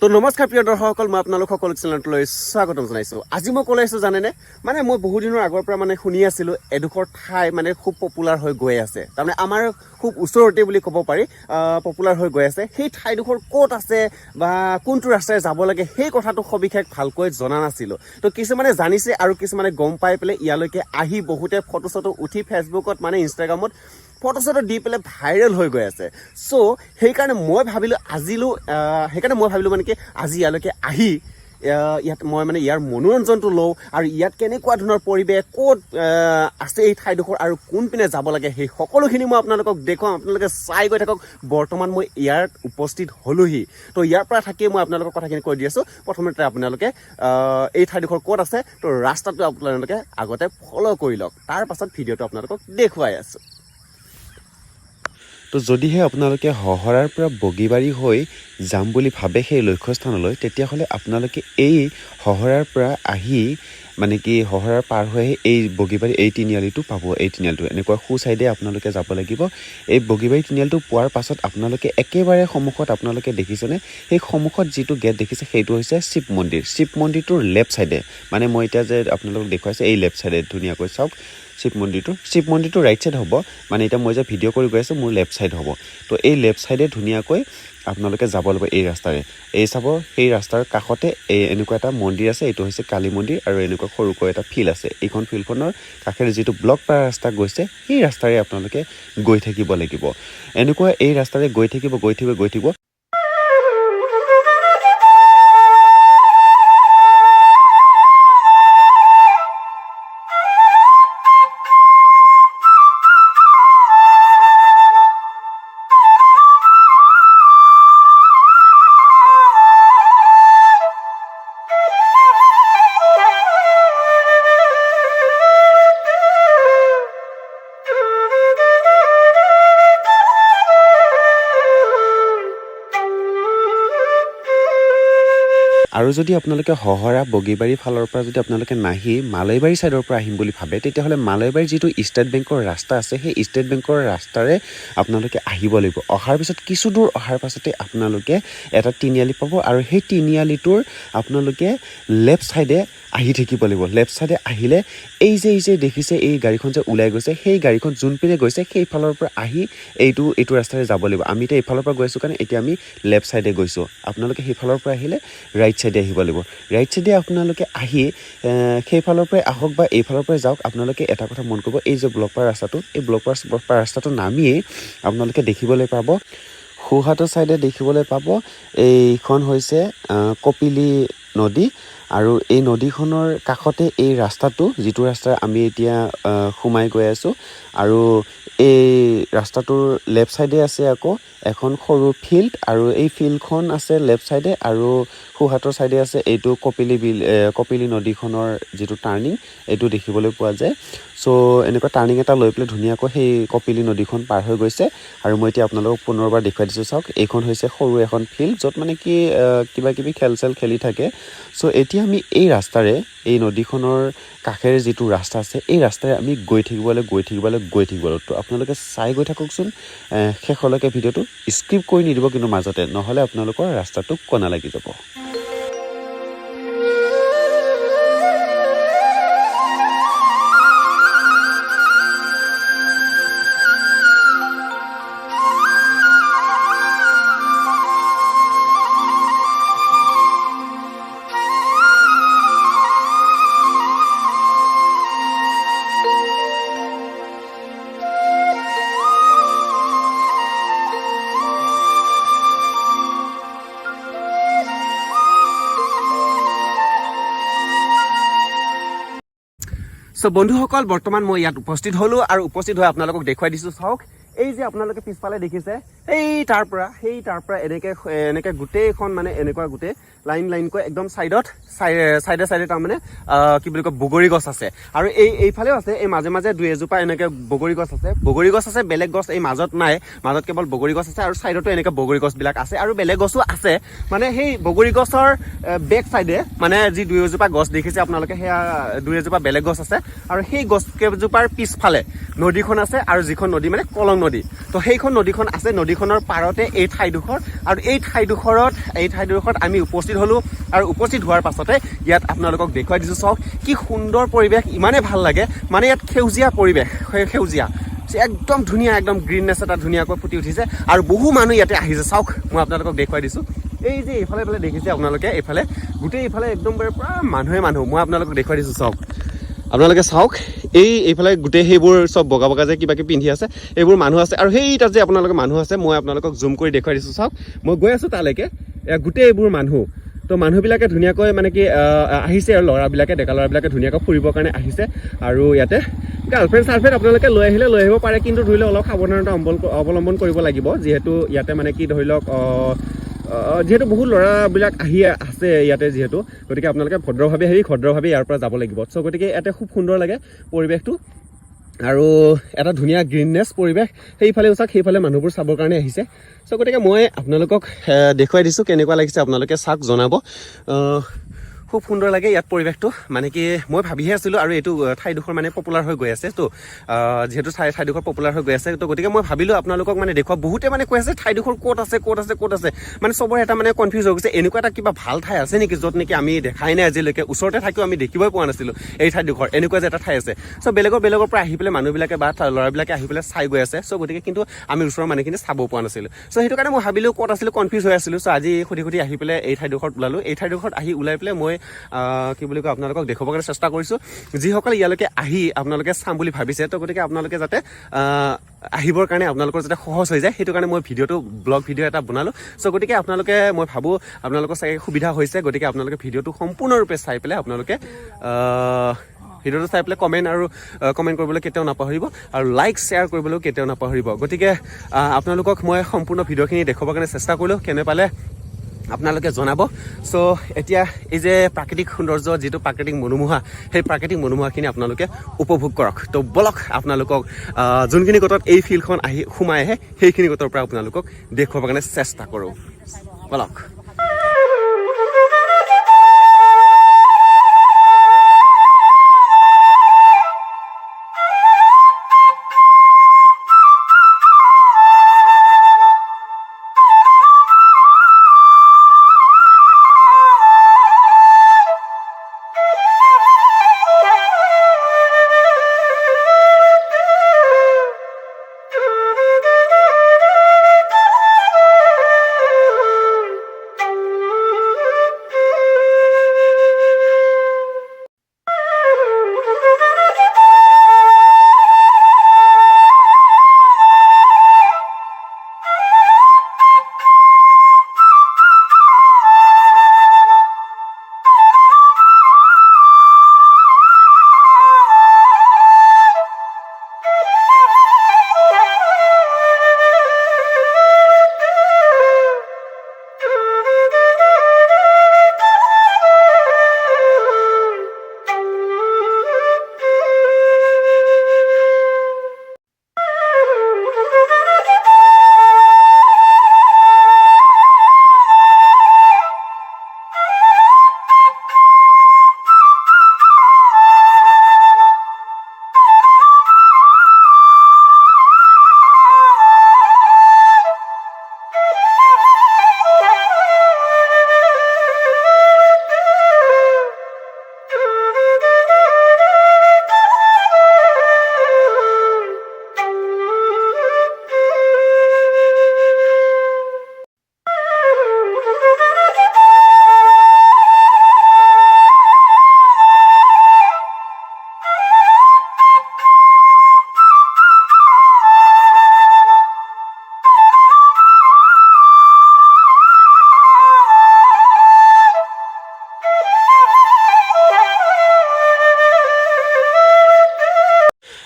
তো নমস্কাৰ প্ৰিয় দৰ্শকসকল, মই আপোনালোক সকলোক চেনেলটোলৈ স্বাগতম জনাইছোঁ। আজি মই ক'লৈ আহিছোঁ জানেনে? মানে মই বহু দিনৰ আগৰ পৰা মানে শুনি আছিলোঁ এডোখৰ ঠাই মানে খুব পপুলাৰ হৈ গৈ আছে। তাৰমানে আমাৰ খুব ওচৰতে বুলি ক'ব পাৰি পপুলাৰ হৈ গৈ আছে। সেই ঠাইডোখৰ ক'ত আছে বা কোনটো ৰাস্তাৰে যাব লাগে সেই কথাটো সবিশেষ ভালকৈ জনা নাছিলোঁ। তো কিছুমানে জানিছে আৰু কিছুমানে গম পাই পেলাই ইয়ালৈকে আহি বহুতে ফটো চটো উঠি ফেচবুকত মানে ইনষ্টাগ্ৰামত ফটো চটো দি পেলাই ভাইৰেল হৈ গৈ আছে। চ' সেইকাৰণে মই ভাবিলোঁ মানে কি আজি ইয়ালৈকে আহি ইয়াত মই মানে ইয়াৰ মনোৰঞ্জনটো লওঁ আৰু ইয়াত কেনেকুৱা ধৰণৰ পৰিৱেশ, ক'ত আছে এই ঠাইডোখৰ আৰু কোনপিনে যাব লাগে সেই সকলোখিনি মই আপোনালোকক দেখুৱাম। আপোনালোকে চাই গৈ থাকক। বৰ্তমান মই ইয়াত উপস্থিত হ'লোহি। তো ইয়াৰ পৰা থাকিয়ে মই আপোনালোকৰ কথাখিনি কৈ দি আছোঁ। প্ৰথমতে আপোনালোকে এই ঠাইডোখৰ ক'ত আছে, তো ৰাস্তাটো আপোনালোকে আগতে ফ'ল' কৰি লওক, তাৰ পাছত ভিডিঅ'টো আপোনালোকক দেখুৱাই আছোঁ। তো যদিহে আপোনালোকে হহৰাৰ পৰা বগীবাৰী হৈ যাম বুলি ভাবে সেই লক্ষ্যস্থানলৈ, তেতিয়াহ'লে আপোনালোকে এই হহৰাৰ পৰা আহি মানে কি হহৰাৰ পাৰ হৈ এই বগীবাৰী এই তিনিআলিটো পাব। এই তিনিআলিটো এনেকুৱা সু চাইডে আপোনালোকে যাব লাগিব। এই বগীবাৰী তিনিআলিটো পোৱাৰ পাছত আপোনালোকে একেবাৰে সন্মুখত আপোনালোকে দেখিছেনে, সেই সন্মুখত যিটো গেট দেখিছে সেইটো হৈছে শিৱ মন্দিৰ। শিৱ মন্দিৰটোৰ লেফ্ট চাইডে, মানে মই এতিয়া যে আপোনালোকক দেখুৱাইছে এই লেফ্ট চাইডে ধুনীয়াকৈ চাওক শিৱ মন্দিৰটো ৰাইট চাইড হ'ব। মানে এতিয়া মই যে ভিডিঅ' কৰি গৈ আছোঁ মোৰ লেফ্ট চাইড হ'ব। তো এই লেফ্ট চাইডে ধুনীয়াকৈ আপোনালোকে যাব লাগিব এই ৰাস্তাৰে। এই চাব সেই ৰাস্তাৰ কাষতে এনেকুৱা এটা মন্দিৰ আছে, এইটো হৈছে কালী মন্দিৰ। আৰু এনেকুৱা সৰুকৈ এটা ফিল্ড আছে। এইখন ফিল্ডখনৰ কাষেৰে যিটো ব্লক পাৰা ৰাস্তা গৈছে সেই ৰাস্তাৰে আপোনালোকে গৈ থাকিব লাগিব। এনেকুৱা এই ৰাস্তাৰে গৈ থাকিব। আৰু যদি আপোনালোকে হহৰা বগীবাৰী ফালৰ পৰা যদি আপোনালোকে নাহি মালৈবাৰী ছাইডৰ পৰা আহিম বুলি ভাবে, তেতিয়াহ'লে মালৈবাৰীৰ যিটো ষ্টেট বেংকৰ ৰাস্তা আছে সেই ষ্টেট বেংকৰ ৰাস্তাৰে আপোনালোকে আহিব লাগিব। অহাৰ পিছত কিছু দূৰ অহাৰ পাছতে আপোনালোকে এটা তিনিআলি পাব আৰু সেই তিনিআলিটোৰ আপোনালোকে লেফ্ট ছাইডে আহি থাকিব লাগিব। লেফ্ট ছাইডে আহিলে এই যে দেখিছে এই গাড়ীখন যে ওলাই গৈছে, সেই গাড়ীখন যোনপিনে গৈছে সেইফালৰ পৰা আহি এইটো ৰাস্তাৰে যাব লাগিব। আমি এতিয়া এইফালৰ পৰা গৈ আছোঁ কাৰণে এতিয়া আমি লেফ্ট ছাইডে গৈছোঁ। আপোনালোকে সেইফালৰ পৰা আহিলে ৰাইট ছাইডে আহিব লাগিব। ৰাইট ছাইডে আপোনালোকে আহি সেইফালৰ পৰাই আহক বা এইফালৰ পৰাই যাওক, আপোনালোকে এটা কথা মন কৰিব, এই যে ব্লক পাৰ ৰাস্তাটো, এই ব্লক পাৰ ৰাস্তাটো নামিয়েই আপোনালোকে দেখিবলৈ পাব সোঁহাতৰ ছাইডে দেখিবলৈ পাব এইখন হৈছে কপিলী নদী। আৰু এই নদীখনৰ কাষতে এই ৰাস্তাটো, যিটো ৰাস্তা আমি এতিয়া সোমাই গৈ আছোঁ। আৰু এই ৰাস্তাটোৰ লেফ্ট ছাইডে আছে আকৌ এখন সৰু ফিল্ড, আৰু এই ফিল্ডখন আছে লেফ্ট ছাইডে। আৰু সোঁহাতৰ ছাইডে আছে এইটো কপিলী নদীখনৰ যিটো টাৰ্ণিং, এইটো দেখিবলৈ পোৱা যায়। চ' এনেকুৱা টাৰ্ণিং এটা লৈ পেলাই ধুনীয়াকৈ সেই কপিলী নদীখন পাৰ হৈ গৈছে। আৰু মই এতিয়া আপোনালোকক পুনৰবাৰ দেখুৱাই দিছোঁ। চাওক, এইখন হৈছে সৰু এখন ফিল্ড, য'ত মানে কি কিবা কিবি খেল খেলি থাকে। চ' এতিয়া আমি এই ৰাস্তাৰে, এই নদীখনৰ কাষেৰে যিটো ৰাস্তা আছে এই ৰাস্তাৰে আমি গৈ থাকিব লাগিব। তো আপোনালোকে চাই গৈ থাককচোন শেষলৈকে। ভিডিঅ'টো স্কিপ কৰি নিদিব কিন্তু মাজতে, নহ'লে আপোনালোকৰ ৰাস্তাটো কণা লাগি যাব। চ' বন্ধুসকল, বৰ্তমান মই ইয়াত উপস্থিত হ'লোঁ আৰু উপস্থিত হৈ আপোনালোকক দেখুৱাই দিছোঁ। চাওক, এই যে আপোনালোকে পিছফালে দেখিছে, সেই তাৰ পৰা এনেকৈ গোটেইখন মানে এনেকুৱা গোটেই লাইনকৈ একদম চাইডে তাৰমানে কি বুলি কয় বগৰী গছ আছে। আৰু এইফালেও আছে, এই মাজে দুই এজোপা এনেকৈ বগৰী গছ আছে। বেলেগ গছ এই মাজত নাই, মাজত কেৱল বগৰী গছ আছে। আৰু চাইডতো এনেকৈ বগৰী গছবিলাক আছে আৰু বেলেগ গছো আছে। মানে সেই বগৰী গছৰ বেক চাইডে মানে যি দুই এজোপা গছ দেখিছে আপোনালোকে, সেয়া দুই এজোপা বেলেগ গছ আছে। আৰু সেই গছ কেইজোপাৰ পিছফালে নদীখন আছে, আৰু যিখন নদী মানে কলং নদী তো সেইখন নদীখন আছে নদীখনৰ পাৰতে এই ঠাইডোখৰ আৰু এই ঠাইডোখৰত আমি উপস্থিত হ'লোঁ আৰু উপস্থিত হোৱাৰ পাছতে ইয়াত আপোনালোকক দেখুৱাই দিছোঁ চাওক কি সুন্দৰ পৰিৱেশ ইমানেই ভাল লাগে মানে ইয়াত সেউজীয়া পৰিৱেশ সেউজীয়া একদম ধুনীয়া একদম গ্ৰীণনেছ এটা ধুনীয়াকৈ ফুটি উঠিছে আৰু বহু মানুহ ইয়াতে আহিছে চাওক মই আপোনালোকক দেখুৱাই দিছোঁ এই যে এইফালে দেখিছে আপোনালোকে এইফালে গোটেই এইফালে একদম পূৰা মানুহ মই আপোনালোকক দেখুৱাই দিছোঁ চাওক আপোনালোকে চাওক এইফালে গোটেই সেইবোৰ চব বগা বগা যে কিবা কিবি পিন্ধি আছে এইবোৰ মানুহ আছে আৰু সেই তাত যে আপোনালোকে মানুহ আছে মই আপোনালোকক জুম কৰি দেখুৱাই দিছোঁ চাওক মই গৈ আছোঁ তালৈকে গোটেই এইবোৰ মানুহ তো মানুহবিলাকে ধুনীয়াকৈ মানে কি আহিছে আৰু ল'ৰাবিলাকে ডেকা ল'ৰাবিলাকে ধুনীয়াকৈ ফুৰিবৰ কাৰণে আহিছে আৰু ইয়াতে গাৰ্লফ্ৰেণ্ড আপোনালোকে লৈ আহিব পাৰে কিন্তু ধৰি লওক অলপ সাৱধানতা অৱলম্বন কৰিব লাগিব যিহেতু ইয়াতে মানে কি ধৰি লওক যিহেতু বহুত ল'ৰাবিলাক আহি আছে ইয়াতে যিহেতু গতিকে আপোনালোকে ভদ্ৰভাৱে ইয়াৰ পৰা যাব লাগিব চ' গতিকে ইয়াতে খুব সুন্দৰ লাগে পৰিৱেশটো আৰু এটা ধুনীয়া গ্ৰীণনেছ পৰিৱেশ সেইফালে মানুহবোৰ চাবৰ কাৰণে আহিছে চ' গতিকে মই আপোনালোকক দেখুৱাই দিছোঁ কেনেকুৱা লাগিছে আপোনালোকে চাওক জনাব খুব সুন্দৰ লাগে ইয়াত পৰিৱেশটো মানে কি মই ভাবিহে আছিলোঁ আৰু এইটো ঠাইডোখৰ মানে পপুলাৰ হৈ গৈ আছে তো যিহেতু ঠাইডোখৰ পপুলাৰ হৈ গৈ আছে তো গতিকে মই ভাবিলোঁ আপোনালোকক মানে দেখুৱাম বহুতে মানে কৈ আছে ঠাইডোখৰ ক'ত আছে মানে চবৰে এটা মানে কনফিউজ হৈ গৈছে এনেকুৱা এটা কিবা ভাল ঠাই আছে নেকি য'ত নেকি আমি দেখাই নাই আজিলৈকে ওচৰতে থাকিও আমি দেখিবই পোৱা নাছিলোঁ এই ঠাইডোখৰ এনেকুৱা যে এটা ঠাই আছে চ' বেলেগৰ পৰা আহি পেলাই মানুহবিলাকে বা ল'ৰাবিলাকে আহি পেলাই চাই গৈ আছে চ' গতিকে কিন্তু আমি ওচৰৰ মানুহখিনি চাব পোৱা নাছিলোঁ চ' সেইটো কাৰণে মই ভাবিলোঁ ক'ত আছিলোঁ কনফিউজ হৈ আছিলোঁ চ' আজি সুধি আহি পেলাই এই ঠাইডোখৰত ওলালোঁ এই ঠাইডোখৰত ওলাই পেলাই মই কি বুলি কয় আপোনালোকক দেখুৱাবৰ কাৰণে চেষ্টা কৰিছোঁ যিসকলে ইয়ালৈকে আহি আপোনালোকে চাম বুলি ভাবিছে তো গতিকে আপোনালোকে যাতে আহিবৰ কাৰণে আপোনালোকৰ যাতে সহজ হৈ যায় সেইটো কাৰণে মই ব্লগ ভিডিঅ' এটা বনালোঁ চ' গতিকে আপোনালোকে মই ভাবোঁ আপোনালোকৰ চাগে সুবিধা হৈছে গতিকে আপোনালোকে ভিডিঅ'টো সম্পূৰ্ণৰূপে চাই পেলাই আপোনালোকে ভিডিঅ'টো চাই পেলাই কমেণ্ট কৰিবলৈ কেতিয়াও নাপাহৰিব আৰু লাইক শ্বেয়াৰ কৰিবলৈও কেতিয়াও নাপাহৰিব গতিকে আপোনালোকক মই সম্পূৰ্ণ ভিডিঅ'খিনি দেখুৱাবৰ কাৰণে চেষ্টা কৰিলোঁ কেনে পালে আপোনালোকে জনাব চ' এতিয়া এই যে প্ৰাকৃতিক সৌন্দৰ্য যিটো প্ৰাকৃতিক মনোমোহা সেই প্ৰাকৃতিক মনোমোহাখিনি আপোনালোকে উপভোগ কৰক তো বলক আপোনালোকক যোনখিনি গতত এই ফিল্ডখন সোমাই আহে সেইখিনি গতৰ পৰা আপোনালোকক দেখুৱাবৰ কাৰণে চেষ্টা কৰোঁ বলক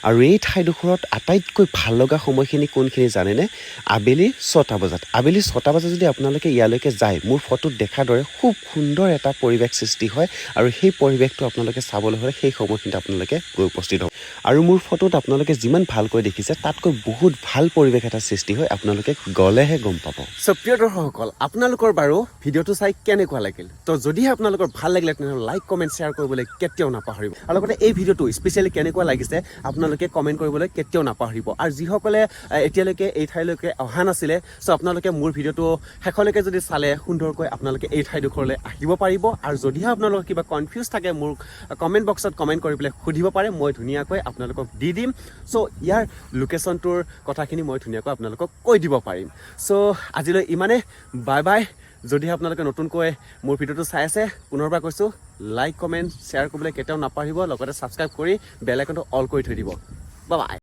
আৰু এই ঠাইডোখৰত আটাইতকৈ ভাল লগা সময়খিনি কোনখিনি জানেনে আবেলি 6টা বজাত যদি আপোনালোকে ইয়ালৈকে যায় মোৰ ফটোত দেখাৰ দৰে খুব সুন্দৰ এটা পৰিৱেশ সৃষ্টি হয় আৰু সেই পৰিৱেশটো আপোনালোকে চাবলৈ হ'লে সেই সময়খিনিত আপোনালোকে গৈ উপস্থিত হ'ব আৰু মোৰ ফটোত আপোনালোকে যিমান ভালকৈ দেখিছে তাতকৈ বহুত ভাল পৰিৱেশ এটা সৃষ্টি হয় আপোনালোকে গ'লেহে গম পাব চ' প্ৰিয় দৰ্শকসকল আপোনালোকৰ বাৰু ভিডিঅ'টো চাই কেনেকুৱা লাগিল তো যদিহে আপোনালোকৰ ভাল লাগিলে তেনেহ'লে লাইক কমেণ্ট শ্বেয়াৰ কৰিবলৈ কেতিয়াও নাপাহৰিব আৰু লগতে এই ভিডিঅ'টো স্পেচিয়েলি কেনেকুৱা লাগিছে আপোনালোকে আপোনালোকে কমেণ্ট কৰিবলৈ কেতিয়াও নাপাহৰিব আৰু যিসকলে এতিয়ালৈকে এই ঠাইলৈকে অহা নাছিলে চ' আপোনালোকে মোৰ ভিডিঅ'টো শেষলৈকে যদি চালে সুন্দৰকৈ আপোনালোকে এই ঠাইডোখৰলৈ আহিব পাৰিব আৰু যদিহে আপোনালোকৰ কিবা কনফিউজ থাকে মোৰ কমেণ্ট বক্সত কমেণ্ট কৰি পেলাই সুধিব পাৰে মই ধুনীয়াকৈ আপোনালোকক দি দিম চ' ইয়াৰ লোকেশ্যনটোৰ কথাখিনি মই ধুনীয়াকৈ আপোনালোকক কৈ দিব পাৰিম চ' আজিলৈ ইমানে বাই বাই যদিহে আপোনালোকে নতুনকৈ মোৰ ভিডিঅ'টো চাই আছে পুনৰবাৰ কৈছোঁ লাইক কমেণ্ট শ্বেয়াৰ কৰিবলৈ কেতিয়াও নাপাহৰিব লগতে ছাবস্ক্ৰাইব কৰি বেল আইকনটো অল কৰি থৈ দিব বাই বাই